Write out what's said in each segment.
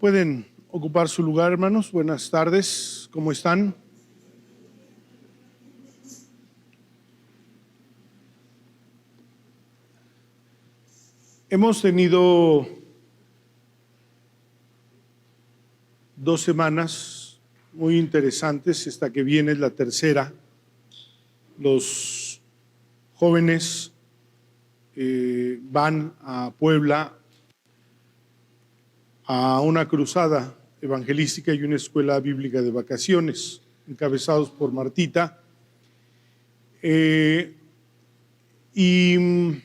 Pueden ocupar su lugar, hermanos. Buenas tardes, ¿cómo están? Hemos tenido 2 semanas muy interesantes. Esta que viene es la tercera. Los jóvenes van a Puebla a una cruzada evangelística y una escuela bíblica de vacaciones, encabezados por Martita. Y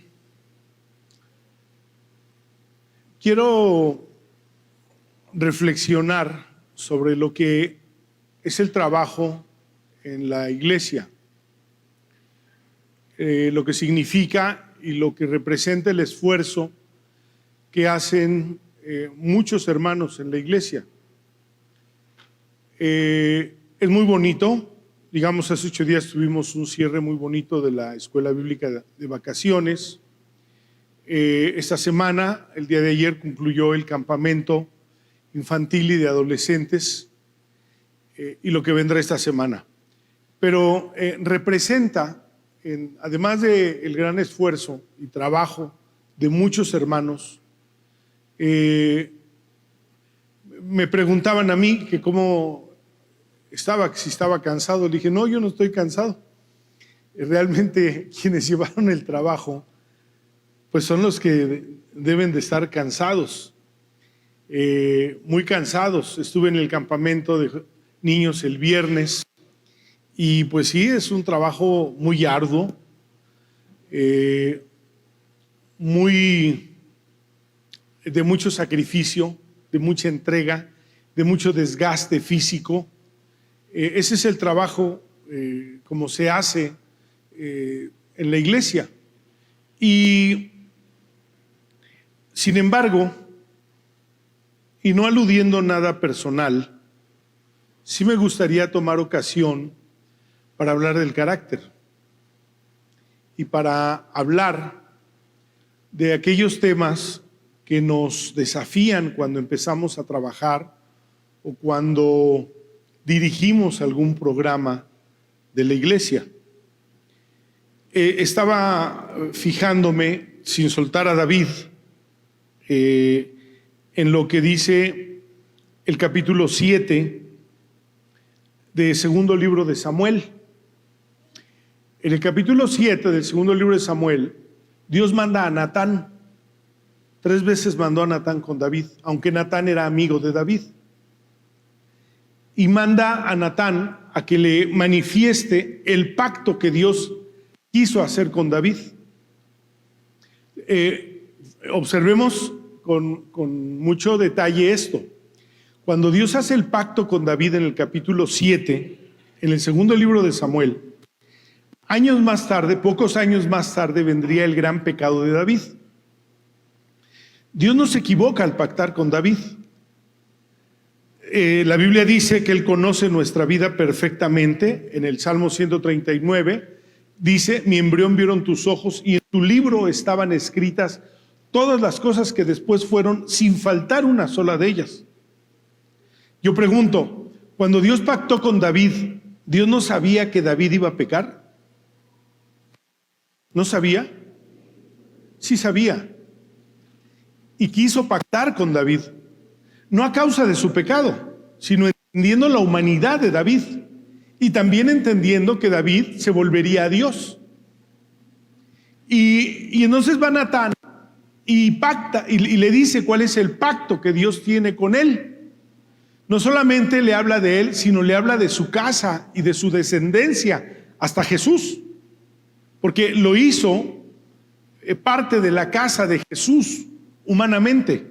quiero reflexionar sobre lo que es el trabajo en la iglesia, lo que significa y lo que representa el esfuerzo que hacen muchos hermanos en la iglesia. Es muy bonito. Digamos, hace 8 días tuvimos un cierre muy bonito de la escuela bíblica de vacaciones. Esta semana, el día de ayer, concluyó el campamento infantil y de adolescentes y lo que vendrá esta semana. Pero representa, además del gran esfuerzo y trabajo de muchos hermanos, me preguntaban a mí que cómo estaba, si estaba cansado. Le dije, no, yo no estoy cansado. Realmente quienes llevaron el trabajo pues son los que deben de estar cansados, muy cansados. Estuve en el campamento de niños el viernes y pues sí, es un trabajo muy arduo, de mucho sacrificio, de mucha entrega, de mucho desgaste físico. Ese es el trabajo como se hace en la iglesia. Y sin embargo, y no aludiendo nada personal, sí me gustaría tomar ocasión para hablar del carácter y para hablar de aquellos temas que nos desafían cuando empezamos a trabajar o cuando dirigimos algún programa de la iglesia. Estaba fijándome, sin soltar a David, en lo que dice el capítulo 7 del segundo libro de Samuel. En el capítulo 7 del segundo libro de Samuel, Dios manda a Natán. 3 veces mandó a Natán con David, aunque Natán era amigo de David. Y manda a Natán a que le manifieste el pacto que Dios quiso hacer con David. Observemos con mucho detalle esto. Cuando Dios hace el pacto con David en el capítulo 7, en el segundo libro de Samuel, años más tarde, pocos años más tarde, vendría el gran pecado de David. Dios no se equivoca al pactar con David. La Biblia dice que Él conoce nuestra vida perfectamente. En el Salmo 139 dice, mi embrión vieron tus ojos y en tu libro estaban escritas todas las cosas que después fueron, sin faltar una sola de ellas. Yo pregunto, cuando Dios pactó con David, ¿Dios no sabía que David iba a pecar? ¿No sabía? Sí sabía. Y quiso pactar con David, no a causa de su pecado, sino entendiendo la humanidad de David y también entendiendo que David se volvería a Dios. Y entonces va Natán y pacta y le dice cuál es el pacto que Dios tiene con él. No solamente le habla de él, sino le habla de su casa y de su descendencia hasta Jesús, porque lo hizo parte de la casa de Jesús humanamente.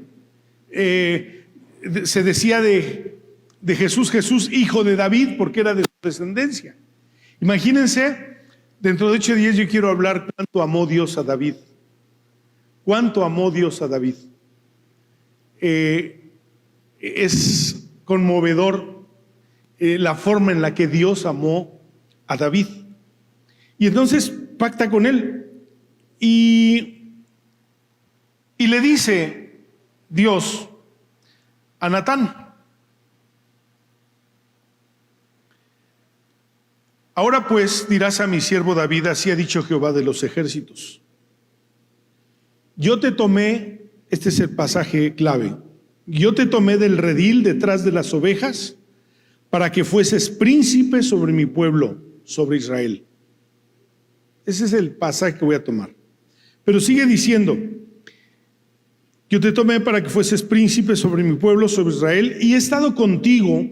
Se decía de Jesús, Jesús hijo de David, porque era de su descendencia. Imagínense, dentro de 8 días yo quiero hablar cuánto amó Dios a David. Cuánto amó Dios a David. Es conmovedor la forma en la que Dios amó a David. Y entonces pacta con él y le dice Dios, a Natán. Ahora pues dirás a mi siervo David, así ha dicho Jehová de los ejércitos. Yo te tomé, este es el pasaje clave, yo te tomé del redil detrás de las ovejas para que fueses príncipe sobre mi pueblo, sobre Israel. Ese es el pasaje que voy a tomar. Pero sigue diciendo, yo te tomé para que fueses príncipe sobre mi pueblo, sobre Israel, y he estado contigo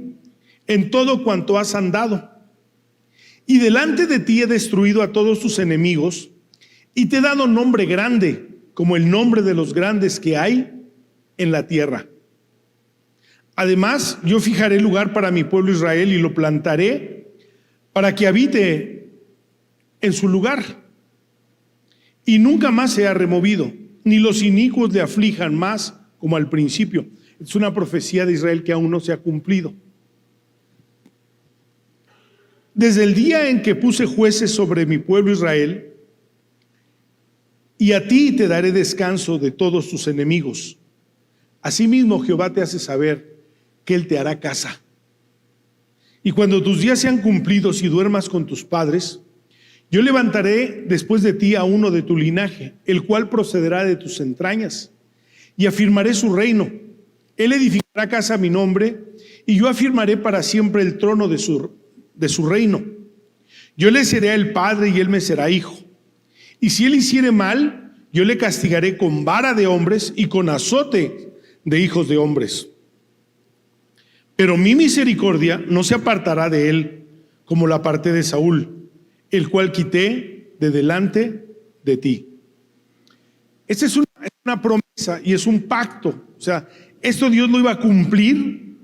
en todo cuanto has andado. Y delante de ti he destruido a todos tus enemigos, y te he dado nombre grande, como el nombre de los grandes que hay en la tierra. Además, yo fijaré lugar para mi pueblo Israel y lo plantaré para que habite en su lugar. Y nunca más sea removido, ni los inicuos le aflijan más como al principio. Es una profecía de Israel que aún no se ha cumplido. Desde el día en que puse jueces sobre mi pueblo Israel, y a ti te daré descanso de todos tus enemigos. Asimismo Jehová te hace saber que Él te hará casa. Y cuando tus días sean cumplidos y duermas con tus padres, yo levantaré después de ti a uno de tu linaje, el cual procederá de tus entrañas, y afirmaré su reino. Él edificará casa a mi nombre, y yo afirmaré para siempre el trono de su reino. Yo le seré el padre y él me será hijo. Y si él hiciere mal, yo le castigaré con vara de hombres y con azote de hijos de hombres. Pero mi misericordia no se apartará de él, como la aparté de Saúl, el cual quité de delante de ti. Esta es una promesa y es un pacto. O sea, esto Dios lo iba a cumplir,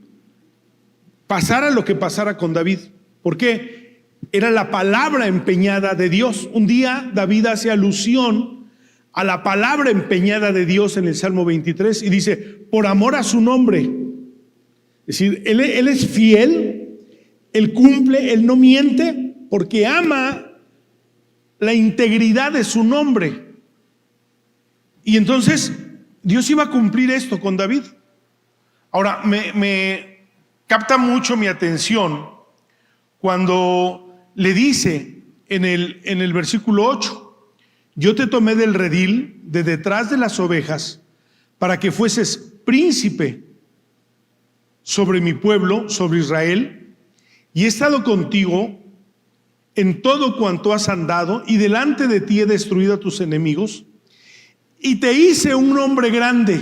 pasara lo que pasara con David. ¿Por qué? Era la palabra empeñada de Dios. Un día David hace alusión a la palabra empeñada de Dios en el Salmo 23 y dice, por amor a su nombre. Es decir, él es fiel, él cumple, él no miente, porque ama la integridad de su nombre. Y entonces Dios iba a cumplir esto con David. Ahora, me capta mucho mi atención cuando le dice en el versículo 8, yo te tomé del redil de detrás de las ovejas para que fueses príncipe sobre mi pueblo, sobre Israel, y he estado contigo en todo cuanto has andado, y delante de ti he destruido a tus enemigos, y te hice un nombre grande,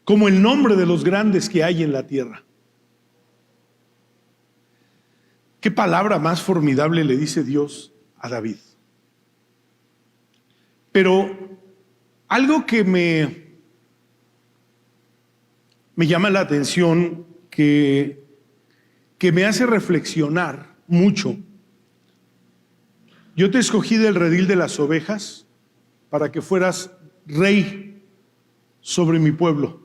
como el nombre de los grandes que hay en la tierra. ¿Qué palabra más formidable le dice Dios a David? Pero algo que me llama la atención, que me hace reflexionar mucho. Yo te escogí del redil de las ovejas para que fueras rey sobre mi pueblo.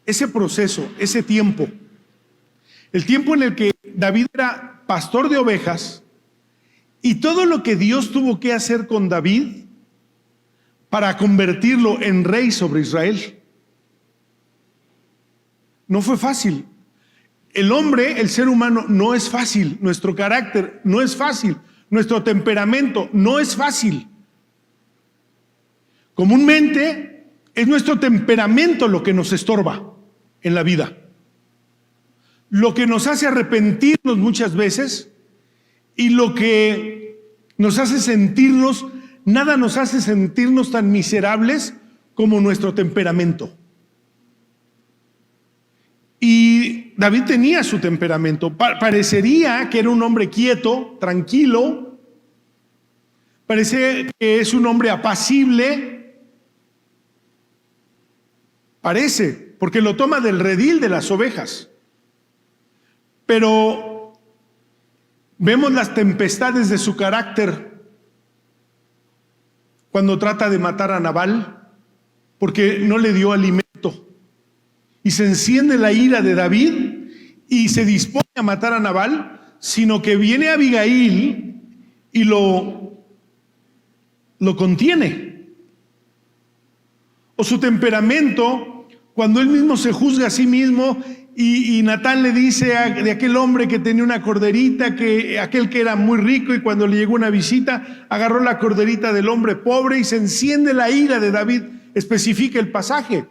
Ese proceso, ese tiempo, el tiempo en el que David era pastor de ovejas, y todo lo que Dios tuvo que hacer con David para convertirlo en rey sobre Israel. No fue fácil. El hombre, el ser humano, no es fácil. Nuestro carácter no es fácil. Nuestro temperamento no es fácil. Comúnmente es nuestro temperamento lo que nos estorba en la vida, lo que nos hace arrepentirnos muchas veces, y lo que nos hace sentirnos, nada nos hace sentirnos tan miserables como nuestro temperamento. Y David tenía su temperamento. Parecería que era un hombre quieto, tranquilo, parece que es un hombre apacible, parece, porque lo toma del redil de las ovejas. Pero vemos las tempestades de su carácter cuando trata de matar a Nabal, porque no le dio alimento. Y se enciende la ira de David y se dispone a matar a Nabal, sino que viene Abigail y lo contiene. O su temperamento, cuando él mismo se juzga a sí mismo y Natán le dice de aquel hombre que tenía una corderita, que aquel que era muy rico, y cuando le llegó una visita, agarró la corderita del hombre pobre y se enciende la ira de David. Especifica el pasaje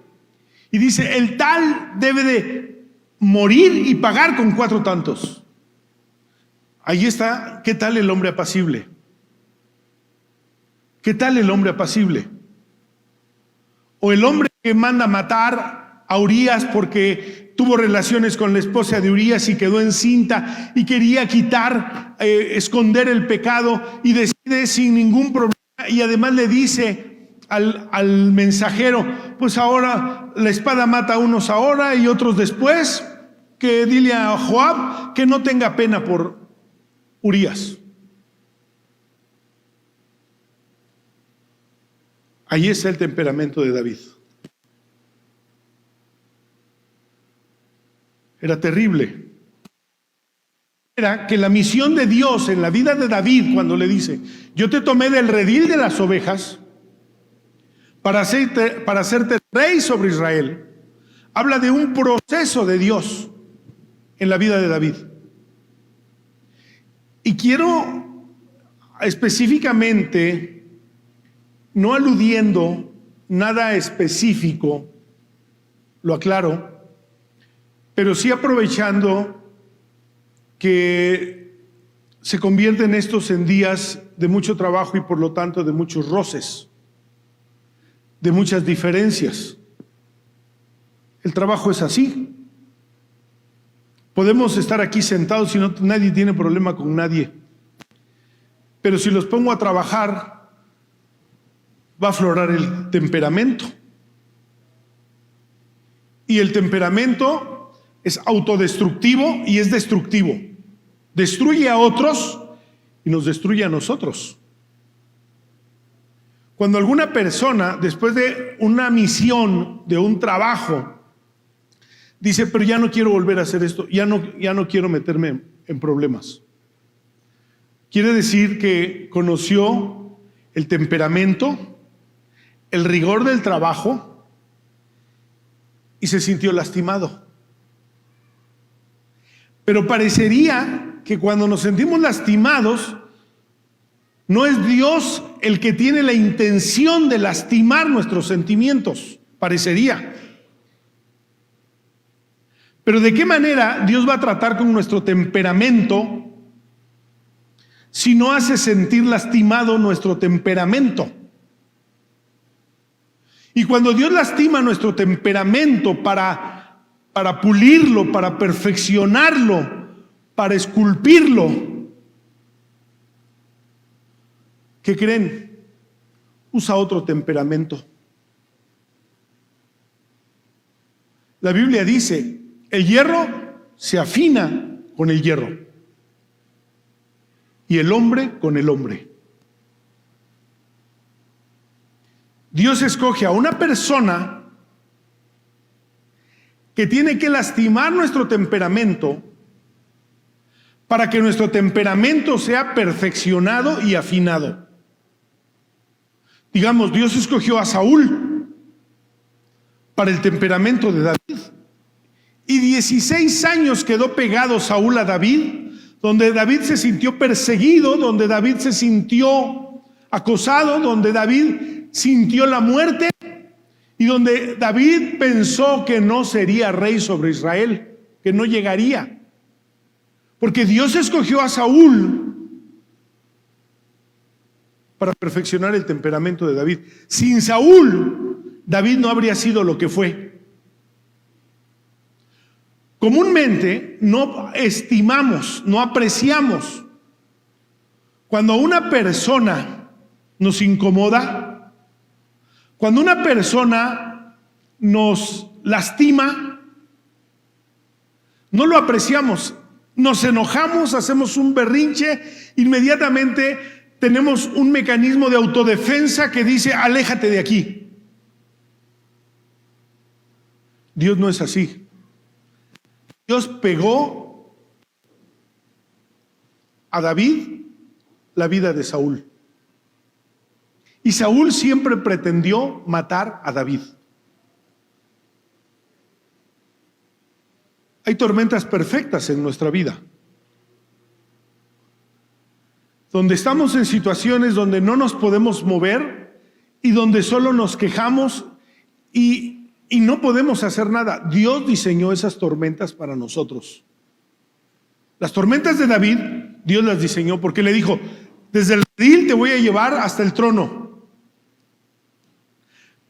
y dice: el tal debe de morir y pagar con 4 tantos. Ahí está. ¿Qué tal el hombre apacible? ¿Qué tal el hombre apacible? O el hombre que manda matar a Urías porque tuvo relaciones con la esposa de Urías y quedó encinta y quería esconder el pecado, y decide sin ningún problema, y además le dice al mensajero: pues ahora la espada mata a unos ahora y otros después, que dile a Joab que no tenga pena por Urías. Ahí está el temperamento de David. Era terrible. Era que la misión de Dios en la vida de David, cuando le dice: yo te tomé del redil de las ovejas para hacerte rey sobre Israel, habla de un proceso de Dios en la vida de David. Y quiero específicamente, no aludiendo nada específico, lo aclaro, pero sí aprovechando que se convierten estos en días de mucho trabajo y por lo tanto de muchos roces, de muchas diferencias. El trabajo es así. Podemos estar aquí sentados y nadie tiene problema con nadie, pero si los pongo a trabajar, va a aflorar el temperamento. Y el temperamento es autodestructivo y es destructivo. Destruye a otros y nos destruye a nosotros. Cuando alguna persona, después de una misión, de un trabajo, dice: pero ya no quiero volver a hacer esto, ya no quiero meterme en problemas, quiere decir que conoció el temperamento, el rigor del trabajo, y se sintió lastimado. Pero parecería que cuando nos sentimos lastimados, no es Dios el que tiene la intención de lastimar nuestros sentimientos, parecería. Pero ¿de qué manera Dios va a tratar con nuestro temperamento si no hace sentir lastimado nuestro temperamento? Y cuando Dios lastima nuestro temperamento para pulirlo, para perfeccionarlo, para esculpirlo, ¿qué creen? Usa otro temperamento. La Biblia dice: el hierro se afina con el hierro y el hombre con el hombre. Dios escoge a una persona que tiene que lastimar nuestro temperamento para que nuestro temperamento sea perfeccionado y afinado. Digamos, Dios escogió a Saúl para el temperamento de David. Y 16 años quedó pegado Saúl a David, donde David se sintió perseguido, donde David se sintió acosado, donde David sintió la muerte y donde David pensó que no sería rey sobre Israel, que no llegaría. Porque Dios escogió a Saúl para perfeccionar el temperamento de David. Sin Saúl, David no habría sido lo que fue. Comúnmente no estimamos, no apreciamos cuando una persona nos incomoda, cuando una persona nos lastima, no lo apreciamos, nos enojamos, hacemos un berrinche, inmediatamente tenemos un mecanismo de autodefensa que dice: aléjate de aquí. Dios no es así. Dios pegó a David la vida de Saúl. Y Saúl siempre pretendió matar a David. Hay tormentas perfectas en nuestra vida, donde estamos en situaciones donde no nos podemos mover y donde solo nos quejamos y no podemos hacer nada. Dios diseñó esas tormentas para nosotros. Las tormentas de David, Dios las diseñó porque le dijo: desde el redil te voy a llevar hasta el trono.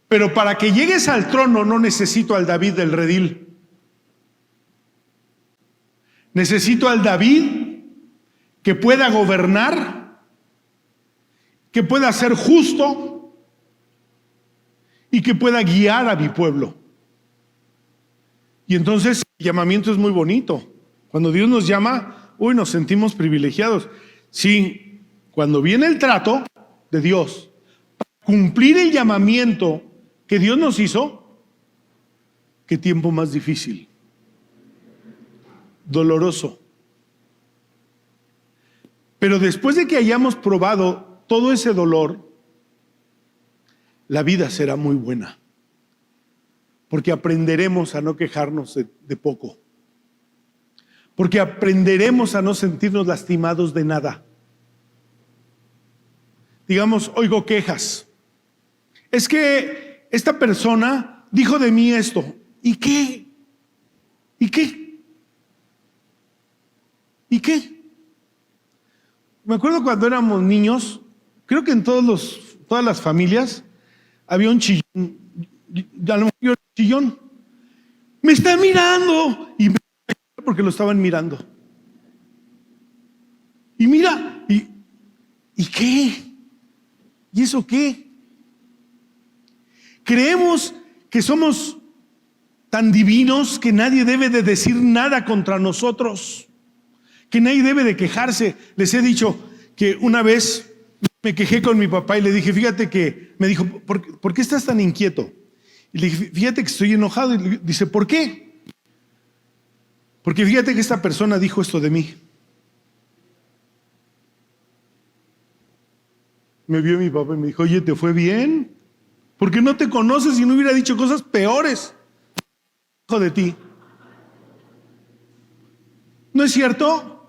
Pero para que llegues al trono no necesito al David del redil. Necesito al David que pueda gobernar, que pueda ser justo y que pueda guiar a mi pueblo. Y entonces el llamamiento es muy bonito. Cuando Dios nos llama, nos sentimos privilegiados. Sí, cuando viene el trato de Dios para cumplir el llamamiento que Dios nos hizo, qué tiempo más difícil, doloroso. Pero después de que hayamos probado todo ese dolor, la vida será muy buena, porque aprenderemos a no quejarnos de poco, porque aprenderemos a no sentirnos lastimados de nada. Digamos, oigo quejas. Es que esta persona dijo de mí esto. ¿Y qué? ¿Y qué? ¿Y qué? Me acuerdo cuando éramos niños, creo que en todas las familias había un chillón. A lo mejor yo era chillón. Me está mirando. Y porque lo estaban mirando. Y mira, ¿y qué? ¿Y eso qué? Creemos que somos tan divinos que nadie debe de decir nada contra nosotros, que nadie debe de quejarse. Les he dicho que una vez me quejé con mi papá y le dije, fíjate que, me dijo, ¿por qué estás tan inquieto? Y le dije, fíjate que estoy enojado. Y dice, ¿por qué? Porque fíjate que esta persona dijo esto de mí. Me vio mi papá y me dijo, oye, ¿te fue bien? Porque no te conoces y no hubiera dicho cosas peores de ti. ¿No es cierto?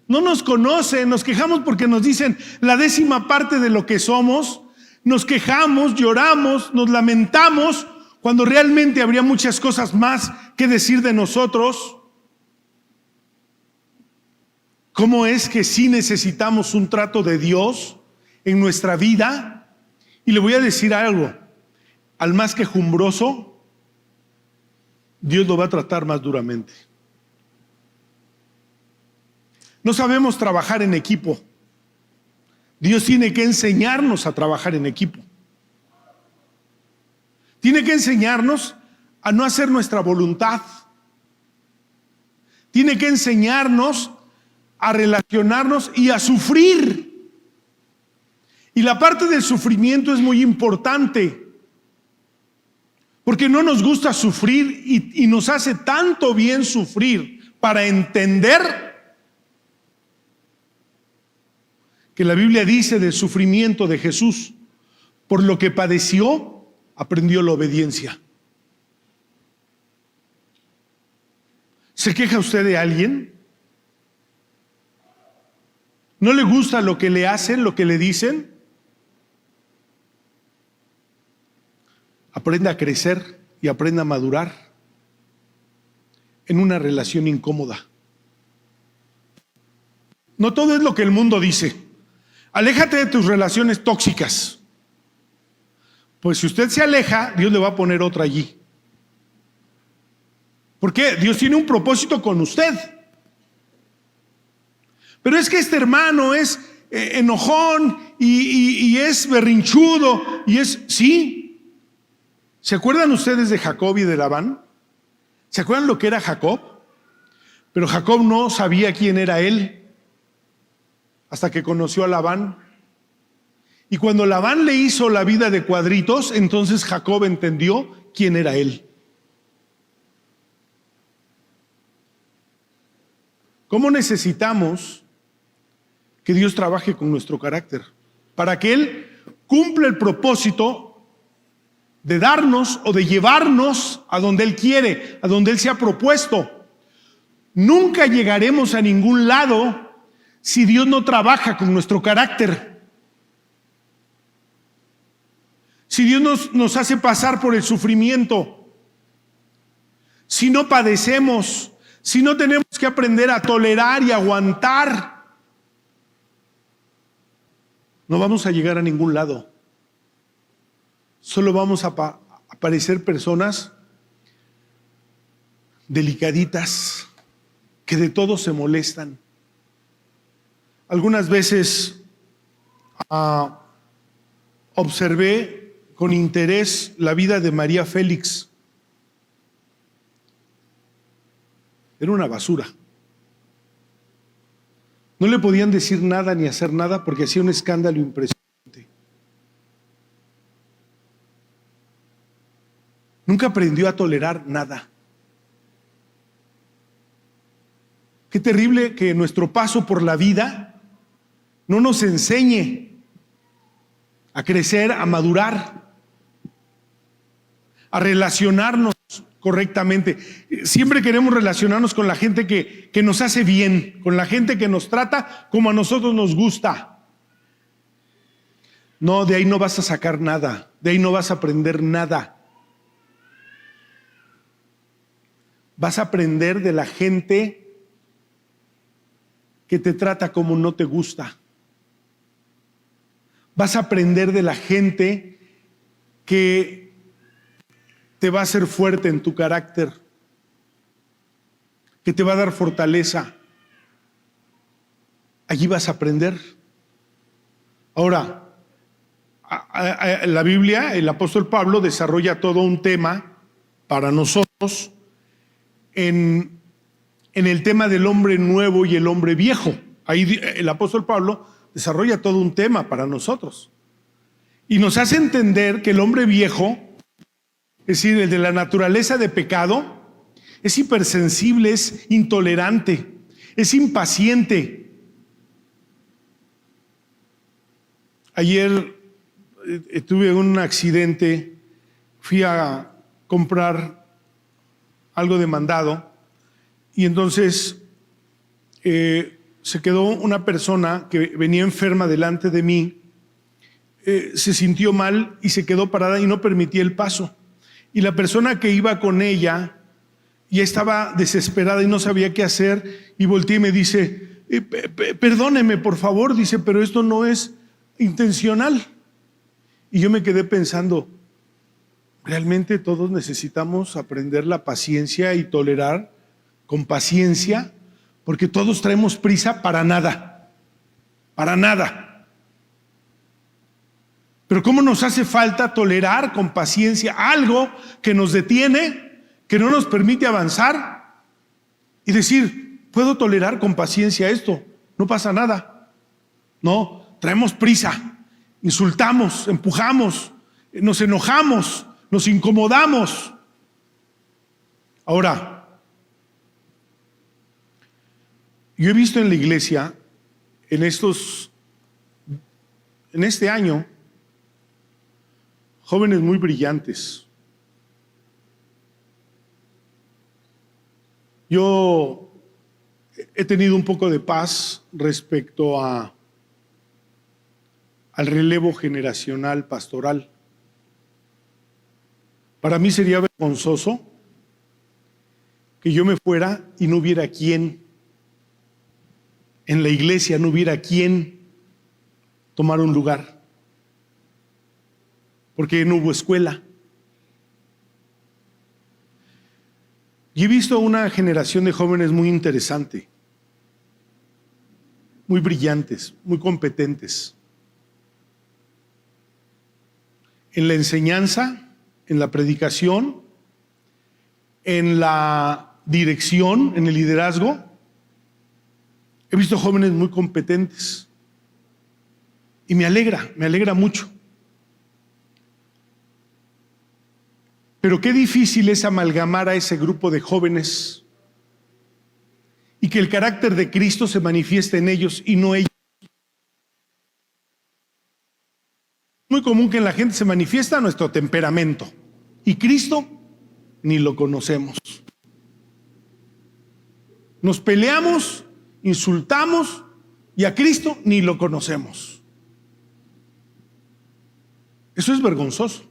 No nos conocen, nos quejamos porque nos dicen la 10ª parte de lo que somos, nos quejamos, lloramos, nos lamentamos, cuando realmente habría muchas cosas más que decir de nosotros. ¿Cómo es que sí necesitamos un trato de Dios en nuestra vida? Y le voy a decir algo, al más quejumbroso, Dios lo va a tratar más duramente. No sabemos trabajar en equipo. Dios tiene que enseñarnos a trabajar en equipo. Tiene que enseñarnos a no hacer nuestra voluntad. Tiene que enseñarnos a relacionarnos y a sufrir. Y la parte del sufrimiento es muy importante, porque no nos gusta sufrir y nos hace tanto bien sufrir para entender que la Biblia dice del sufrimiento de Jesús, por lo que padeció, aprendió la obediencia. ¿Se queja usted de alguien? ¿No le gusta lo que le hacen, lo que le dicen? Aprenda a crecer y aprenda a madurar en una relación incómoda. No todo es lo que el mundo dice. Aléjate de tus relaciones tóxicas. Pues si usted se aleja, Dios le va a poner otra allí. ¿Por qué? Dios tiene un propósito con usted. Pero es que este hermano es enojón y es berrinchudo y es, sí. ¿Se acuerdan ustedes de Jacob y de Labán? ¿Se acuerdan lo que era Jacob? Pero Jacob no sabía quién era él hasta que conoció a Labán. Y cuando Labán le hizo la vida de cuadritos, entonces Jacob entendió quién era él. ¿Cómo necesitamos que Dios trabaje con nuestro carácter? Para que Él cumpla el propósito de darnos o de llevarnos a donde Él quiere, a donde Él se ha propuesto. Nunca llegaremos a ningún lado si Dios no trabaja con nuestro carácter. Si Dios nos hace pasar por el sufrimiento, si no padecemos, si no tenemos que aprender a tolerar y aguantar, no vamos a llegar a ningún lado. Solo vamos a parecer personas delicaditas, que de todo se molestan. Algunas veces observé con interés la vida de María Félix. Era una basura. No le podían decir nada ni hacer nada porque hacía un escándalo impresionante. Nunca aprendió a tolerar nada. Qué terrible que nuestro paso por la vida no nos enseñe a crecer, a madurar, a relacionarnos correctamente. Siempre queremos relacionarnos con la gente que nos hace bien, con la gente que nos trata como a nosotros nos gusta. No, de ahí no vas a sacar nada, de ahí no vas a aprender nada. Vas a aprender de la gente que te trata como no te gusta. Vas a aprender de la gente que te va a hacer fuerte en tu carácter, que te va a dar fortaleza. Allí vas a aprender. Ahora, la Biblia, el apóstol Pablo desarrolla todo un tema para nosotros en el tema del hombre nuevo y el hombre viejo. Ahí el apóstol Pablo desarrolla todo un tema para nosotros y nos hace entender que el hombre viejo, es decir, el de la naturaleza de pecado, es hipersensible, es intolerante, es impaciente. Ayer tuve un accidente, fui a comprar algo de mandado y entonces se quedó una persona que venía enferma delante de mí, se sintió mal y se quedó parada y no permitía el paso. Y la persona que iba con ella ya estaba desesperada y no sabía qué hacer y volteé y me dice, perdóneme por favor, dice, pero esto no es intencional. Y yo me quedé pensando, realmente todos necesitamos aprender la paciencia y tolerar con paciencia, porque todos traemos prisa para nada, para nada. Pero ¿cómo nos hace falta tolerar con paciencia algo que nos detiene, que no nos permite avanzar? Y decir, puedo tolerar con paciencia esto, no pasa nada. No, traemos prisa, insultamos, empujamos, nos enojamos, nos incomodamos. Ahora, yo he visto en la iglesia, en este año, jóvenes muy brillantes. Yo he tenido un poco de paz respecto al relevo generacional pastoral. Para mí sería vergonzoso que yo me fuera y no hubiera quien en la iglesia, no hubiera quien tomar un lugar, porque no hubo escuela. Y he visto una generación de jóvenes muy interesante, muy brillantes, muy competentes en la enseñanza, en la predicación, en la dirección, en el liderazgo. He visto jóvenes muy competentes y me alegra mucho. Pero qué difícil es amalgamar a ese grupo de jóvenes y que el carácter de Cristo se manifieste en ellos y no ellos. Es muy común que en la gente se manifiesta nuestro temperamento y Cristo ni lo conocemos. Nos peleamos, insultamos y a Cristo ni lo conocemos. Eso es vergonzoso.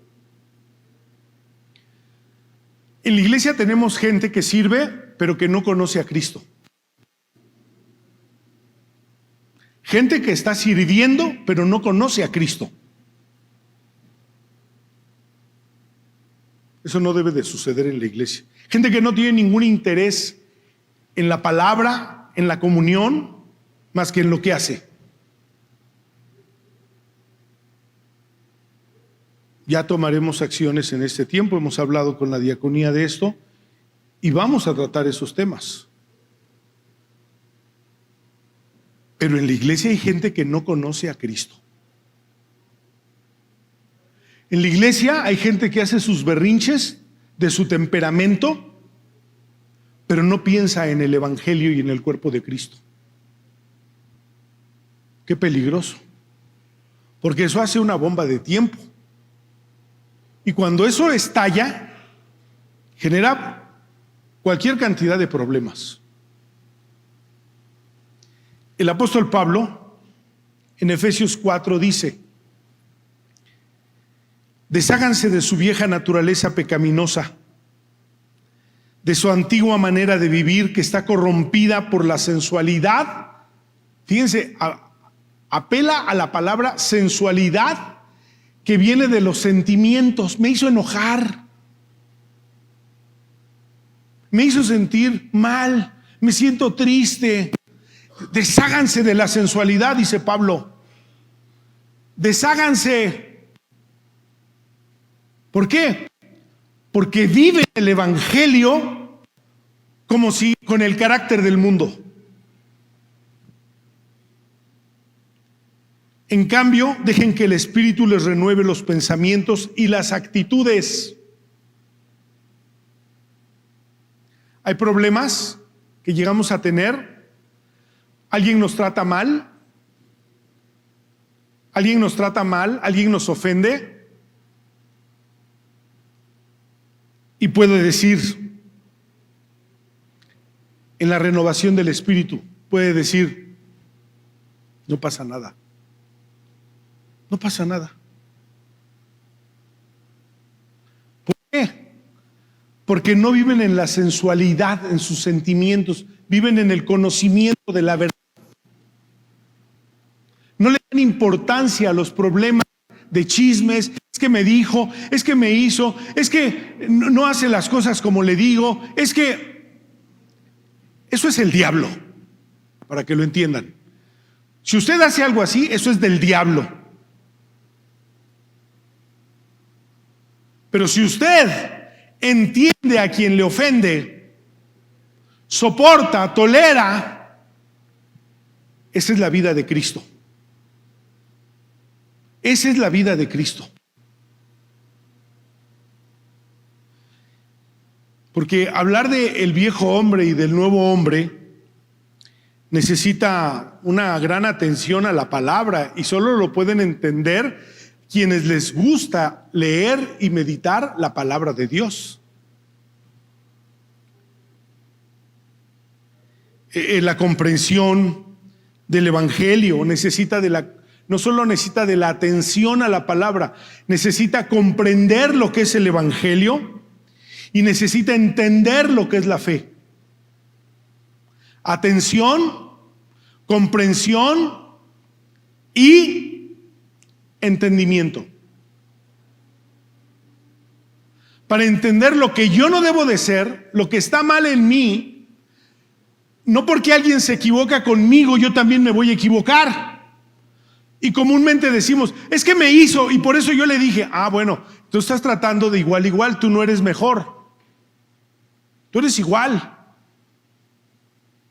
En la iglesia tenemos gente que sirve, pero que no conoce a Cristo. Gente que está sirviendo, pero no conoce a Cristo. Eso no debe de suceder en la iglesia. Gente que no tiene ningún interés en la palabra, en la comunión, más que en lo que hace. Ya tomaremos acciones en este tiempo, hemos hablado con la diaconía de esto y vamos a tratar esos temas. Pero en la iglesia hay gente que no conoce a Cristo. En la iglesia hay gente que hace sus berrinches de su temperamento, pero no piensa en el Evangelio y en el cuerpo de Cristo. Qué peligroso, porque eso hace una bomba de tiempo. Y cuando eso estalla, genera cualquier cantidad de problemas. El apóstol Pablo, en Efesios 4, dice: desháganse de su vieja naturaleza pecaminosa, de su antigua manera de vivir que está corrompida por la sensualidad. Fíjense, apela a la palabra sensualidad, que viene de los sentimientos. Me hizo enojar, me hizo sentir mal, me siento triste. Desháganse de la sensualidad, dice Pablo. Desháganse. ¿Por qué? Porque viven el Evangelio como si con el carácter del mundo. En cambio, dejen que el Espíritu les renueve los pensamientos y las actitudes. Hay problemas que llegamos a tener. Alguien nos trata mal. Alguien nos ofende. Y puede decir, en la renovación del Espíritu, puede decir, no pasa nada. No pasa nada. ¿Por qué? Porque no viven en la sensualidad, en sus sentimientos, viven en el conocimiento de la verdad. No le dan importancia a los problemas de chismes. Es que me dijo, es que me hizo, es que no hace las cosas como le digo, es que eso es el diablo, para que lo entiendan. Si usted hace algo así, eso es del diablo. Pero si usted entiende a quien le ofende, soporta, tolera, esa es la vida de Cristo. Esa es la vida de Cristo. Porque hablar del viejo hombre y del nuevo hombre necesita una gran atención a la palabra, y solo lo pueden entender quienes les gusta leer y meditar la palabra de Dios. La comprensión del Evangelio no solo necesita de la atención a la palabra, necesita comprender lo que es el Evangelio y necesita entender lo que es la fe. Atención, comprensión y entendimiento. Para entender lo que yo no debo de ser, lo que está mal en mí. No porque alguien se equivoca conmigo, yo también me voy a equivocar. Y comúnmente decimos, es que me hizo y por eso yo le dije, bueno, tú estás tratando de igual a igual, tú no eres mejor. Tú eres igual.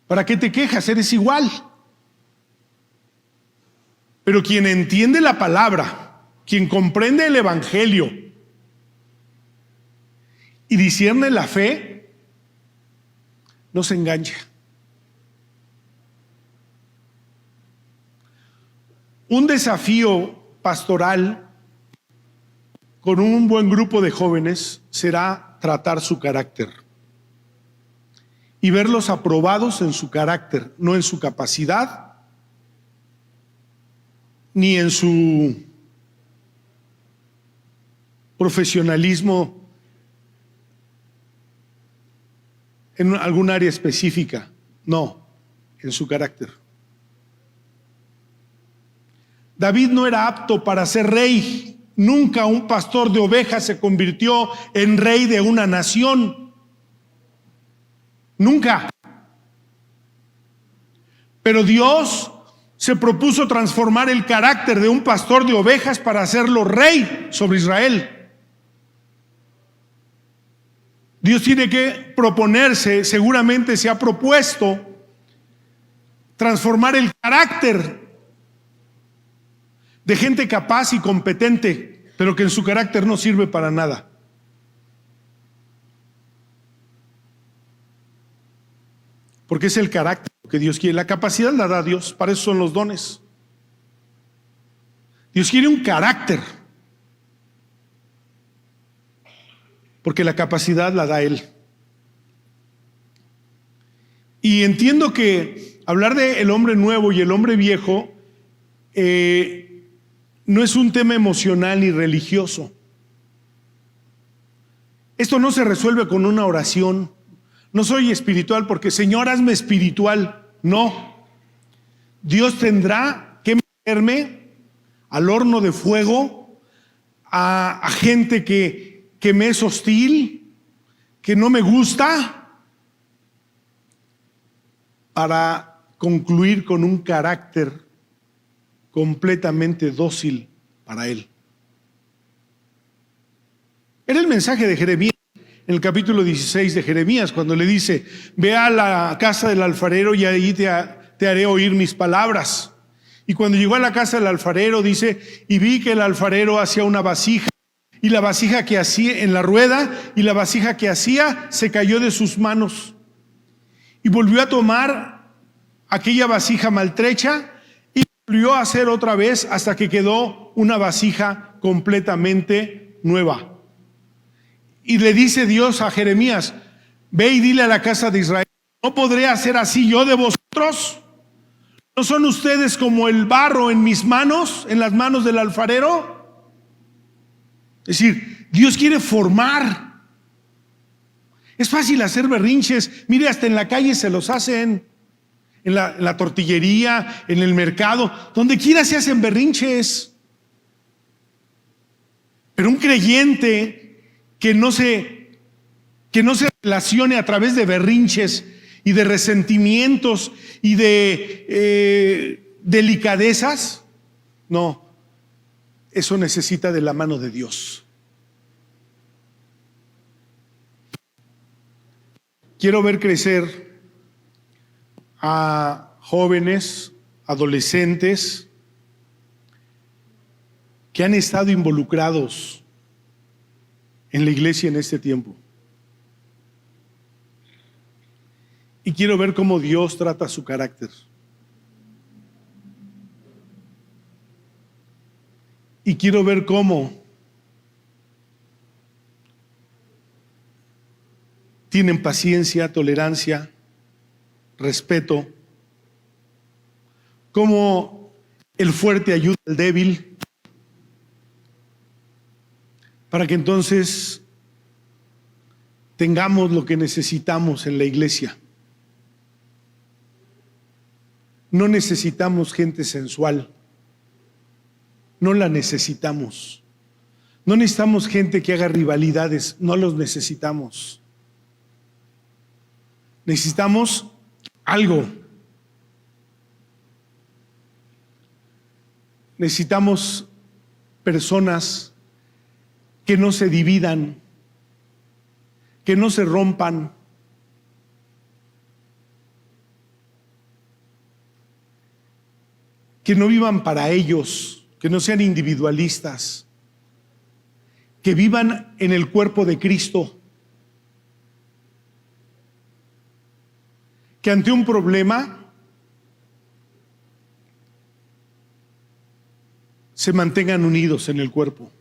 ¿Para qué te quejas? Eres igual. Pero quien entiende la palabra, quien comprende el Evangelio y discierne la fe, no se engancha. Un desafío pastoral con un buen grupo de jóvenes será tratar su carácter y verlos aprobados en su carácter, no en su capacidad, ni en su profesionalismo en algún área específica, no, en su carácter. David no era apto para ser rey. Nunca un pastor de ovejas se convirtió en rey de una nación. Nunca. Pero Dios se propuso transformar el carácter de un pastor de ovejas para hacerlo rey sobre Israel. Dios tiene que proponerse, seguramente se ha propuesto, transformar el carácter de gente capaz y competente, pero que en su carácter no sirve para nada. Porque es el carácter que Dios quiere. La capacidad la da Dios, para eso son los dones. Dios quiere un carácter, porque la capacidad la da Él. Y entiendo que hablar de el hombre nuevo y el hombre viejo no es un tema emocional ni religioso. Esto no se resuelve con una oración. No soy espiritual porque, Señor, hazme espiritual. No. Dios tendrá que meterme al horno de fuego a gente que me es hostil, que no me gusta, para concluir con un carácter completamente dócil para Él. Era el mensaje de Jeremías en el capítulo 16 de Jeremías, cuando le dice: ve a la casa del alfarero y ahí te haré oír mis palabras. Y cuando llegó a la casa del alfarero, dice: y vi que el alfarero hacía una vasija, y la vasija que hacía en la rueda, y la vasija que hacía se cayó de sus manos. Y volvió a tomar aquella vasija maltrecha y volvió a hacer otra vez hasta que quedó una vasija completamente nueva. Y le dice Dios a Jeremías: ve y dile a la casa de Israel: ¿no podré hacer así yo de vosotros? ¿No son ustedes como el barro en mis manos, en las manos del alfarero? Es decir, Dios quiere formar. Es fácil hacer berrinches. Mire, hasta en la calle se los hacen. En la tortillería, en el mercado, donde quiera se hacen berrinches. Pero un creyente que no se relacione a través de berrinches y de resentimientos y de delicadezas, no, eso necesita de la mano de Dios. Quiero ver crecer a jóvenes, adolescentes que han estado involucrados en la iglesia en este tiempo. Y quiero ver cómo Dios trata su carácter. Y quiero ver cómo tienen paciencia, tolerancia, respeto, cómo el fuerte ayuda al débil, para que entonces tengamos lo que necesitamos en la iglesia. No necesitamos gente sensual, no la necesitamos. No necesitamos gente que haga rivalidades, no los necesitamos. Necesitamos algo. Necesitamos personas que no se dividan, que no se rompan, que no vivan para ellos, que no sean individualistas, que vivan en el cuerpo de Cristo, que ante un problema se mantengan unidos en el cuerpo.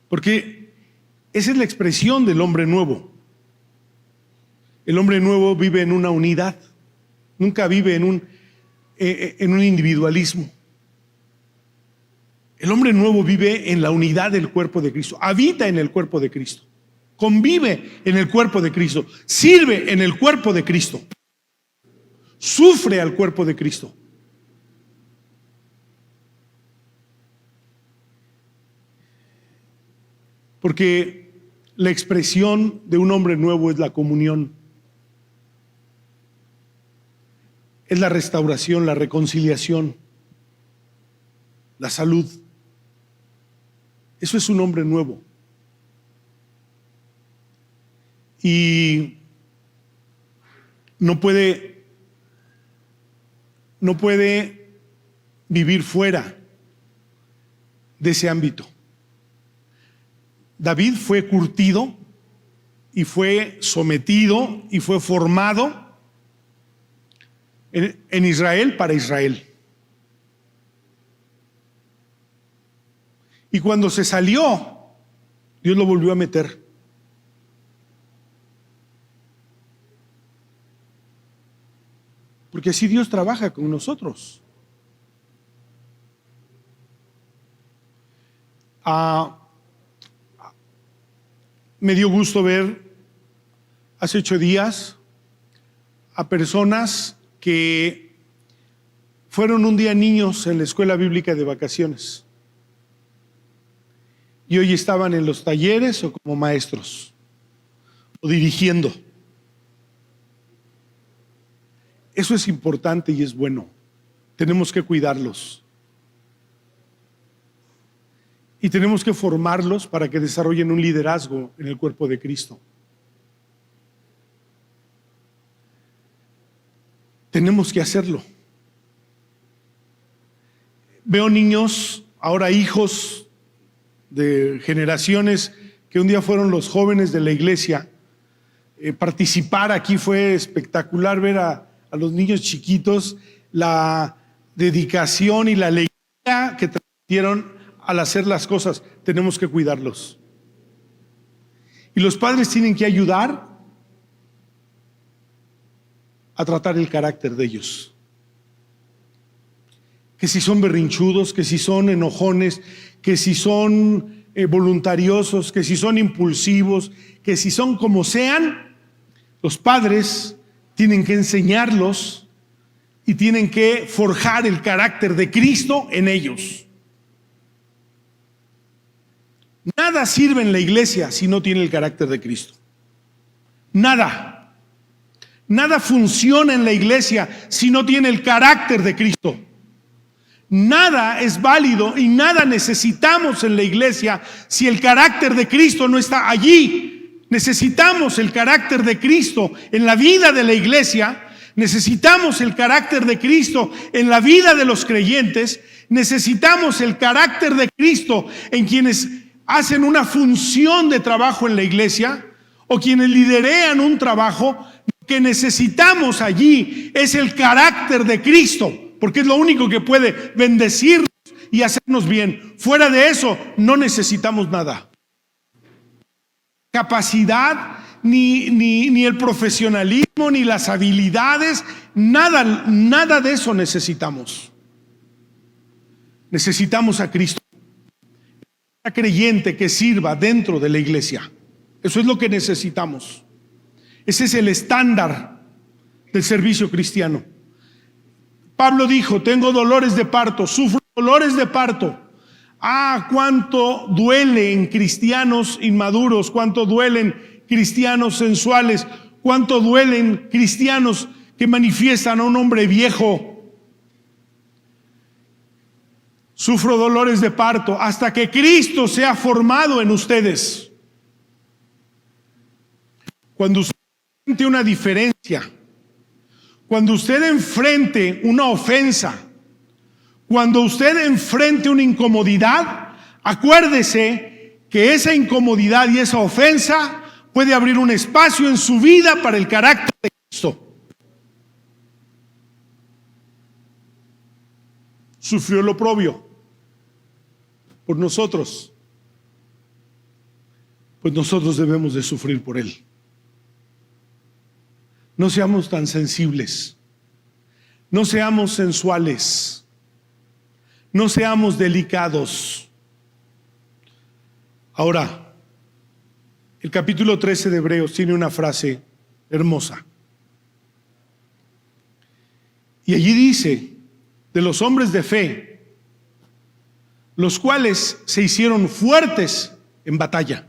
Porque esa es la expresión del hombre nuevo. El hombre nuevo vive en una unidad, nunca vive en un individualismo. El hombre nuevo vive en la unidad del cuerpo de Cristo, habita en el cuerpo de Cristo, convive en el cuerpo de Cristo, sirve en el cuerpo de Cristo, sufre al cuerpo de Cristo. Porque la expresión de un hombre nuevo es la comunión, es la restauración, la reconciliación, la salud. Eso es un hombre nuevo. Y no puede vivir fuera de ese ámbito. David fue curtido y fue sometido y fue formado en Israel para Israel. Y cuando se salió, Dios lo volvió a meter. Porque así Dios trabaja con nosotros. Me dio gusto ver hace 8 días a personas que fueron un día niños en la escuela bíblica de vacaciones y hoy estaban en los talleres o como maestros o dirigiendo. Eso es importante y es bueno. Tenemos que cuidarlos y tenemos que formarlos para que desarrollen un liderazgo en el cuerpo de Cristo. Tenemos que hacerlo. Veo niños, ahora hijos de generaciones que un día fueron los jóvenes de la iglesia. Participar aquí fue espectacular, ver a los niños chiquitos, la dedicación y la alegría que transmitieron al hacer las cosas. Tenemos que cuidarlos. Y los padres tienen que ayudar a tratar el carácter de ellos. Que si son berrinchudos, que si son enojones, que si son voluntariosos, que si son impulsivos, que si son como sean, los padres tienen que enseñarlos y tienen que forjar el carácter de Cristo en ellos. Nada sirve en la iglesia si no tiene el carácter de Cristo. Nada. Nada funciona en la iglesia si no tiene el carácter de Cristo. Nada es válido y nada necesitamos en la iglesia si el carácter de Cristo no está allí. Necesitamos el carácter de Cristo en la vida de la iglesia. Necesitamos el carácter de Cristo en la vida de los creyentes. Necesitamos el carácter de Cristo en quienes hacen una función de trabajo en la iglesia o quienes liderean un trabajo. Lo que necesitamos allí es el carácter de Cristo, porque es lo único que puede bendecirnos y hacernos bien. Fuera de eso no necesitamos nada. Capacidad, ni el profesionalismo, ni las habilidades, nada de eso necesitamos. Necesitamos a Cristo, a creyente que sirva dentro de la iglesia. Eso es lo que necesitamos. Ese es el estándar del servicio cristiano. Pablo dijo: tengo dolores de parto, sufro dolores de parto. Cuánto duele en cristianos inmaduros, cuánto duelen cristianos sensuales, cuánto duelen cristianos que manifiestan a un hombre viejo. Sufro dolores de parto hasta que Cristo sea formado en ustedes. Cuando usted siente una diferencia, cuando usted enfrente una ofensa, cuando usted enfrente una incomodidad, acuérdese que esa incomodidad y esa ofensa puede abrir un espacio en su vida para el carácter de Cristo. Sufrió el oprobio por nosotros, pues nosotros debemos de sufrir por Él. No seamos tan sensibles, no seamos sensuales, no seamos delicados. Ahora, el capítulo 13 de Hebreos tiene una frase hermosa. Y allí dice, de los hombres de fe, los cuales se hicieron fuertes en batalla.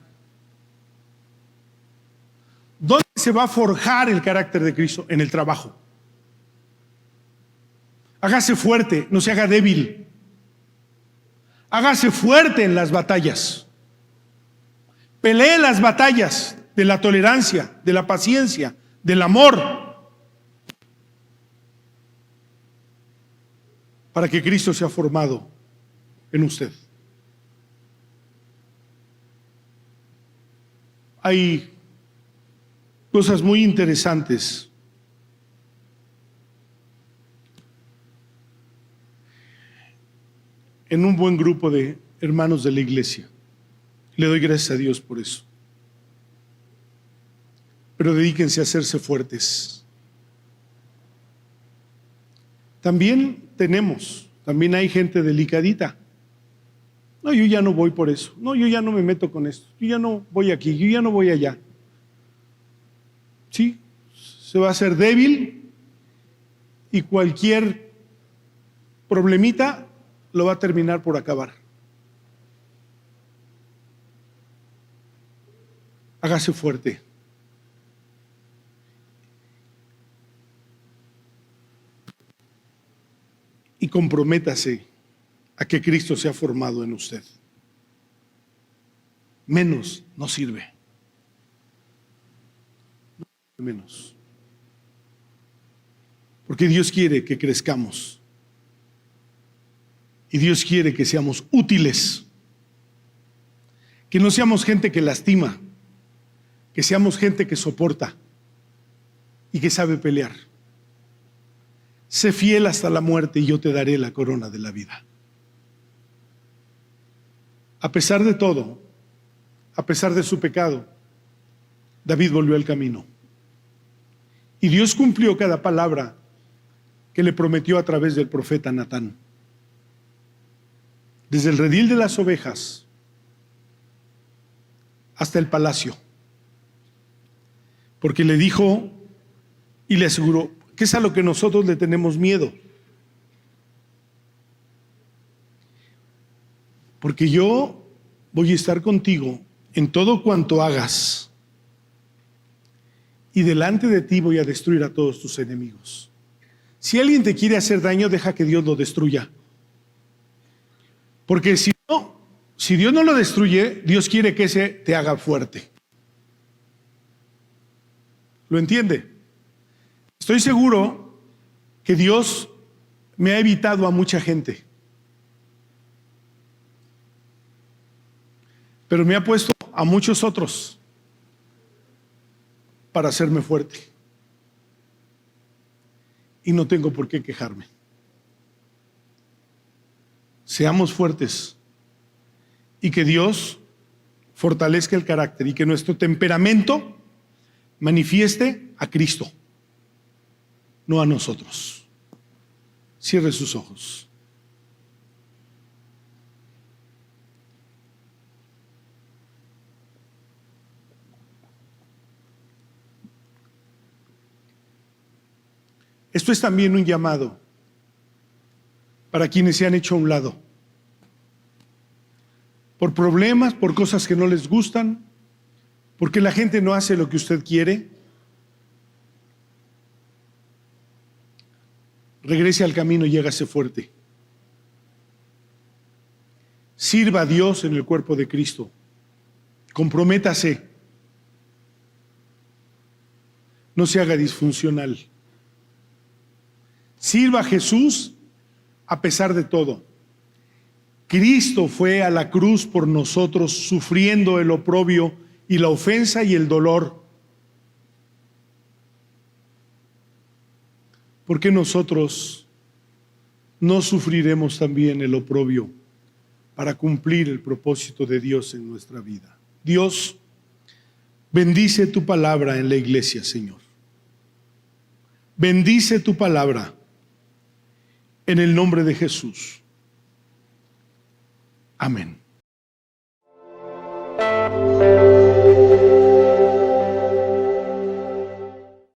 ¿Dónde se va a forjar el carácter de Cristo? En el trabajo. Hágase fuerte, no se haga débil. Hágase fuerte en las batallas. Pelee las batallas de la tolerancia, de la paciencia, del amor, para que Cristo sea formado en usted. Hay cosas muy interesantes en un buen grupo de hermanos de la iglesia. Le doy gracias a Dios por eso. Pero dedíquense a hacerse fuertes. También hay gente delicadita. No, yo ya no voy por eso. No, yo ya no me meto con esto. Yo ya no voy aquí, yo ya no voy allá. Sí, se va a hacer débil y cualquier problemita lo va a terminar por acabar. Hágase fuerte. Y comprométase a que Cristo sea formado en usted. Menos no sirve. Menos. Porque Dios quiere que crezcamos. Y Dios quiere que seamos útiles. Que no seamos gente que lastima. Que seamos gente que soporta y que sabe pelear. Sé fiel hasta la muerte y yo te daré la corona de la vida. A pesar de todo, a pesar de su pecado, David volvió al camino. Y Dios cumplió cada palabra que le prometió a través del profeta Natán. Desde el redil de las ovejas hasta el palacio. Porque le dijo y le aseguró que es a lo que nosotros le tenemos miedo. Porque yo voy a estar contigo en todo cuanto hagas. Y delante de ti voy a destruir a todos tus enemigos. Si alguien te quiere hacer daño, deja que Dios lo destruya. Porque si Dios no lo destruye, Dios quiere que ese te haga fuerte. ¿Lo entiende? Estoy seguro que Dios me ha evitado a mucha gente. Pero me ha puesto a muchos otros para hacerme fuerte. Y no tengo por qué quejarme. Seamos fuertes y que Dios fortalezca el carácter y que nuestro temperamento manifieste a Cristo, no a nosotros. Cierre sus ojos. Esto es también un llamado para quienes se han hecho a un lado. Por problemas, por cosas que no les gustan, porque la gente no hace lo que usted quiere. Regrese al camino y hágase fuerte. Sirva a Dios en el cuerpo de Cristo. Comprométase. No se haga disfuncional. Sirva a Jesús a pesar de todo. Cristo fue a la cruz por nosotros, sufriendo el oprobio y la ofensa y el dolor. ¿Por qué nosotros no sufriremos también el oprobio para cumplir el propósito de Dios en nuestra vida? Dios, bendice tu palabra en la iglesia, Señor. Bendice tu palabra en el nombre de Jesús. Amén.